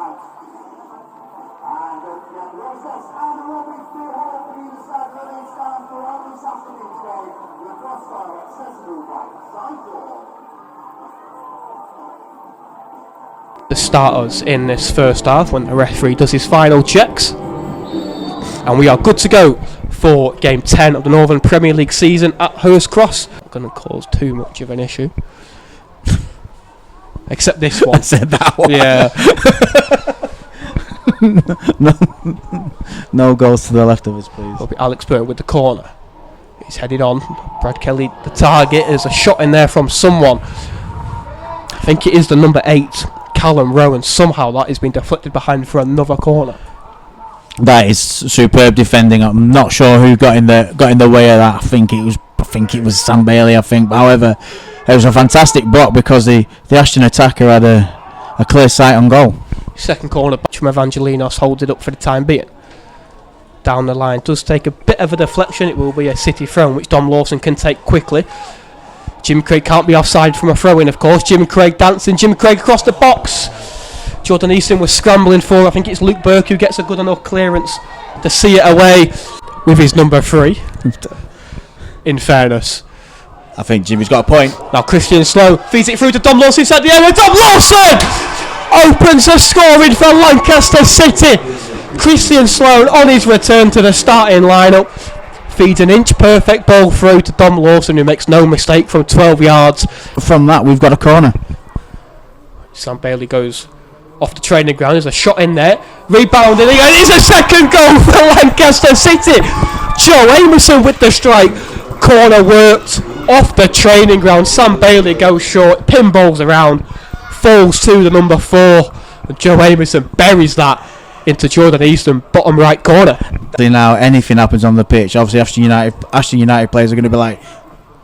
out. And there's this, and there will be 3 holes for either side, but it's down for this afternoon's game. The crossfire accessible by side door. The starters in this first half when the referee does his final checks, and we are good to go for game 10 of the Northern Premier League season at Hurst Cross. Not going to cause too much of an issue, except this one. I said that one. Yeah. No goals to the left of us, please. It'll be Alex Burton with the corner. He's headed on. Brad Kelly, the target. There's a shot in there from someone. I think it is the number 8, Callum Rowan. Somehow that has been deflected behind for another corner. That is superb defending. I'm not sure who got in the way of that. I think it was Sam Bailey. I think. However, it was a fantastic block because the Ashton attacker had a clear sight on goal. Second corner back from Evangelinos, holds it up for the time being. Down the line, does take a bit of a deflection. It will be a City throw, which Dom Lawson can take quickly. Jim Craig can't be offside from a throw-in, of course. Jim Craig dancing. Jim Craig across the box. Jordan Easton was scrambling for. I think it's Luke Burke who gets a good enough clearance to see it away with his number 3. In fairness, I think Jimmy's got a point. now Christian Slow feeds it through to Dom Lawson inside the area. Dom Lawson opens the scoring for Lancaster City. Christian Sloan on his return to the starting lineup feeds an inch perfect ball through to Dom Lawson, who makes no mistake from 12 yards. From that, we've got a corner. Sam Bailey goes off the training ground. There's a shot in there, rebounded, and it's a second goal for Lancaster City. 𝙁𝙬𝙘𝙚𝙗𝙚 with the strike. Corner worked off the training ground. Sam Bailey goes short, pinballs around, falls to the number 4, and 𝙁𝙬𝙘𝙚𝙗 buries that into Jordan Easton, bottom right corner. Now anything happens on the pitch, obviously Ashton United players are going to be like,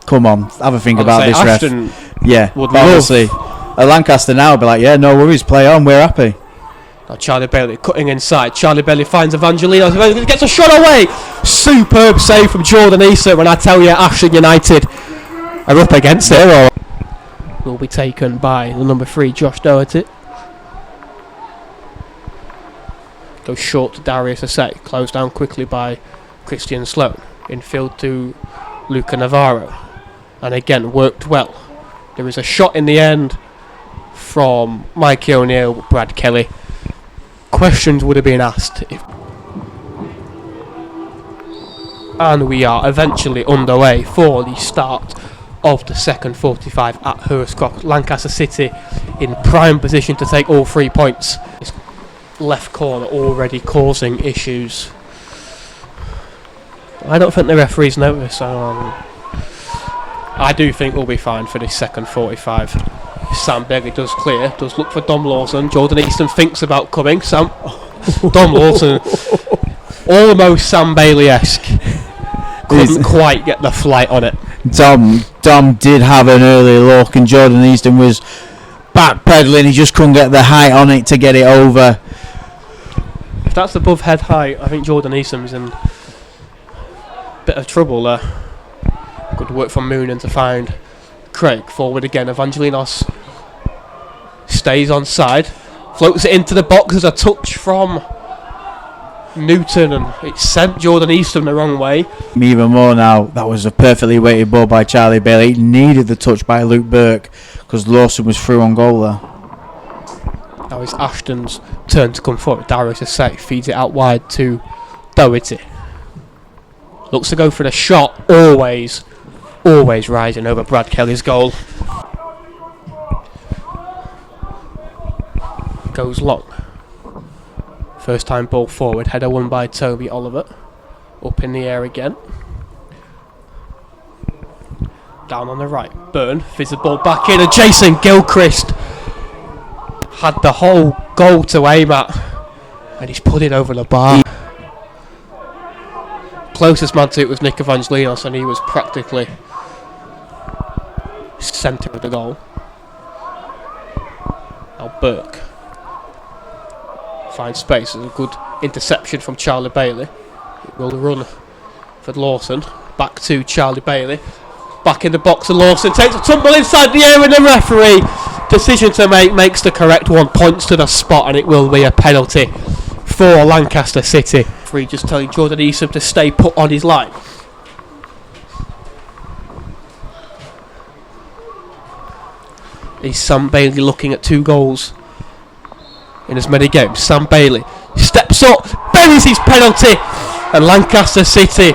come on, have a think about this, Ashton ref. Yeah, would but obviously at Lancaster now will be like, yeah, no worries, play on, we're happy. Now Charlie Bailey cutting inside. Charlie Bailey finds Evangelinos. Gets a shot away. Superb save from Jordan Easton. When I tell you Ashton United are up against it. Will be taken by the number 3, Josh Doherty. Goes short to Darius 𝙁𝙬𝙚𝙗𝙚. Closed down quickly by Christian Sloan. Infield to Luca Navarro. And again, worked well. There is a shot in the end from Mikey O'Neill, Brad Kelly. Questions would have been asked. And we are eventually underway for the start of the second 45 at Hurst Cross. Lancaster City in prime position to take all 3 points. Left corner already causing issues. I don't think the referees notice, so I do think we'll be fine for this second 45. Sam Bailey does clear, does look for Dom Lawson. Jordan Easton thinks about coming. Dom Lawson, almost Sam Bailey-esque. Couldn't quite get the flight on it. Dom did have an early look, and Jordan Easton was backpedaling. He just couldn't get the height on it to get it over. If that's above head height, I think Jordan Easton's in a bit of trouble there. Good work from Moonen to find Craig. Forward again. Evangelinos stays on side, floats it into the box. There's a touch from Newton, and it sent Jordan Easton the wrong way. Even more now, that was a perfectly weighted ball by Charlie Bailey. It needed the touch by Luke Burke because Lawson was through on goal there. Now it's Ashton's turn to come forward. Darius 𝙁𝙬𝙚𝙗𝙚 feeds it out wide to Doherty. Looks to go for the shot. Always rising over Brad Kelly's goal. Goes long. First time ball forward. Header won by Toby Oliver. Up in the air again. Down on the right. Byrne feeds the ball back in, and Jason Gilchrist had the whole goal to aim at, and he's put it over the bar. Closest man to it was Nick Evangelinos, and he was practically centre of the goal. Now Burke finds space. There's a good interception from Charlie Bailey. It will run for Lawson. Back to Charlie Bailey. Back in the box, and Lawson takes a tumble inside the air, and the referee decision to make, makes the correct one, points to the spot, and it will be a penalty for Lancaster City. Free just telling 𝙄𝙗𝙨𝙚𝙗𝙗 to stay put on his line. Is Sam Bailey looking at 2 goals in as many games? Sam Bailey steps up, buries his penalty, and Lancaster City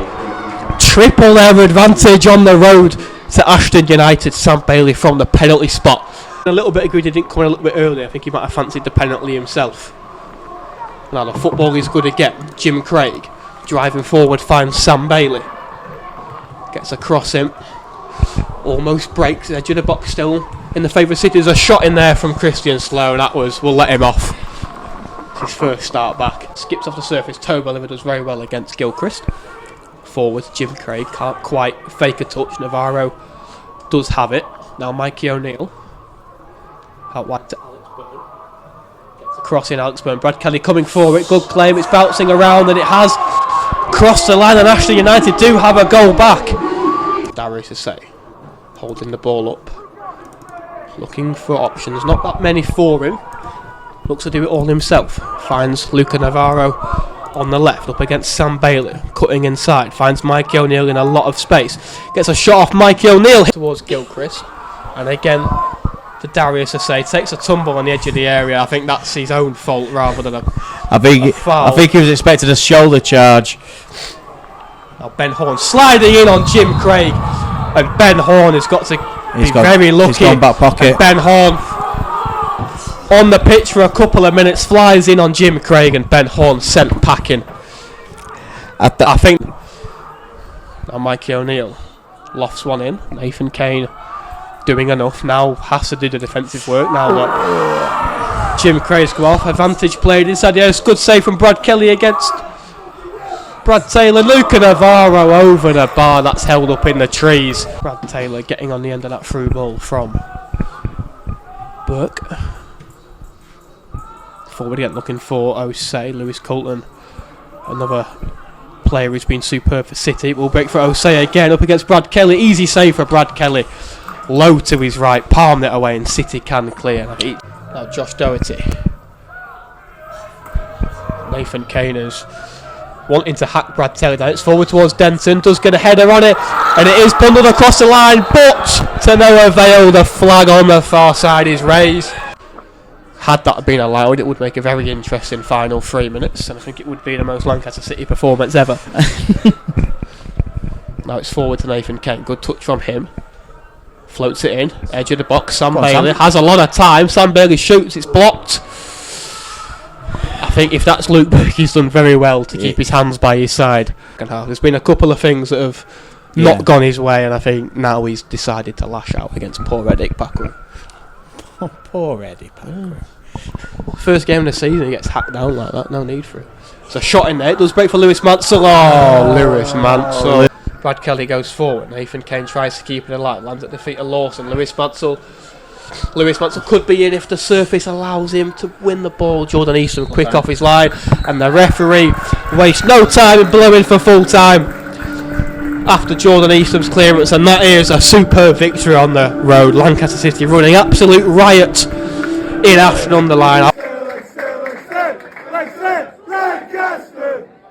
triple their advantage on the road to Ashton United. Sam Bailey from the penalty spot. A little bit of greedy didn't come in a little bit earlier. I think he might have fancied the penalty himself. Now the football is good again. Jim Craig driving forward finds Sam Bailey. Gets across him. Almost breaks the edge of the box still in the favour of City. There's a shot in there from Christian Slow, and we'll let him off. It's his first start back. Skips off the surface. Tobe Oliver does very well against Gilchrist. Forward, Jim Craig can't quite fake a touch. Navarro does have it. Now Mikey O'Neill. Out wide to Alex Byrne. Gets a cross in Alex Byrne. Brad Kelly coming forward. Good claim. It's bouncing around, and it has crossed the line, and Ashton United do have a goal back. 𝙁𝙗𝙘𝙚𝙗𝙗 holding the ball up. Looking for options. Not that many for him. Looks to do it all himself. Finds Luca Navarro on the left, up against Sam Bailey, cutting inside, finds Mikey O'Neill in a lot of space, gets a shot off Mikey O'Neill towards Gilchrist, and again to 𝙁𝙗𝙘𝙚𝙗𝙗, takes a tumble on the edge of the area. I think that's his own fault rather than a foul. I think he was expecting a shoulder charge. Now Ben Horn sliding in on Jim Craig, and Ben Horn has got to be very lucky. He's gone back pocket. And Ben Horn on the pitch for a couple of minutes, flies in on Jim Craig, and Ben Horn sent packing. I think now Mikey O'Neill lofts one in. Nathan Kane doing enough, now has to do the defensive work now that Jim Craig's come off. Advantage played inside the area. Good save from Brad Kelly against Brad Taylor. Luca Navarro over the bar, that's held up in the trees. Brad Taylor getting on the end of that through ball from Burke. Forward again, looking for 𝙁𝙖𝙘𝙚𝙗𝙗. Lewis Colton, another player who's been superb for City. Will break for 𝙁𝙖𝙘𝙚𝙗𝙗 again, up against Brad Kelly. Easy save for Brad Kelly. Low to his right, palmed it away, and City can clear. Now Josh Doherty. Nathan Kane is wanting to hack Brad Taylor down. It's forward towards Denton, does get a header on it, and it is bundled across the line, but to no avail. The flag on the far side is raised. Had that been allowed, it would make a very interesting final 3 minutes, and I think it would be the most Lancaster City performance ever. Now it's forward to Nathan Kane. Good touch from him. Floats it in, edge of the box. Sam Bailey has a lot of time. Sam Bailey shoots, it's blocked. I think if that's Luke Burke, he's done very well to keep his hands by his side. There's been a couple of things that have not gone his way, and I think now he's decided to lash out against poor 𝙁𝙗𝙘𝙚𝙗𝙗. Oh, poor Eddie Packer. First game of the season, he gets hacked down like that. No need for it. It's a shot in there. It does break for Lewis Mansell. Oh, Lewis Mansell. Brad Kelly goes forward. Nathan Kane tries to keep it alive. Lands at the feet of Lawson. Lewis Mansell could be in if the surface allows him to win the ball. 𝙄𝙗𝙗𝙗𝙗 quick off his line, and the referee wastes no time in blowing for full time after 𝙄𝙗𝙗𝙗𝙗's clearance, and that is a superb victory on the road. Lancaster City running absolute riot in Ashton on the line.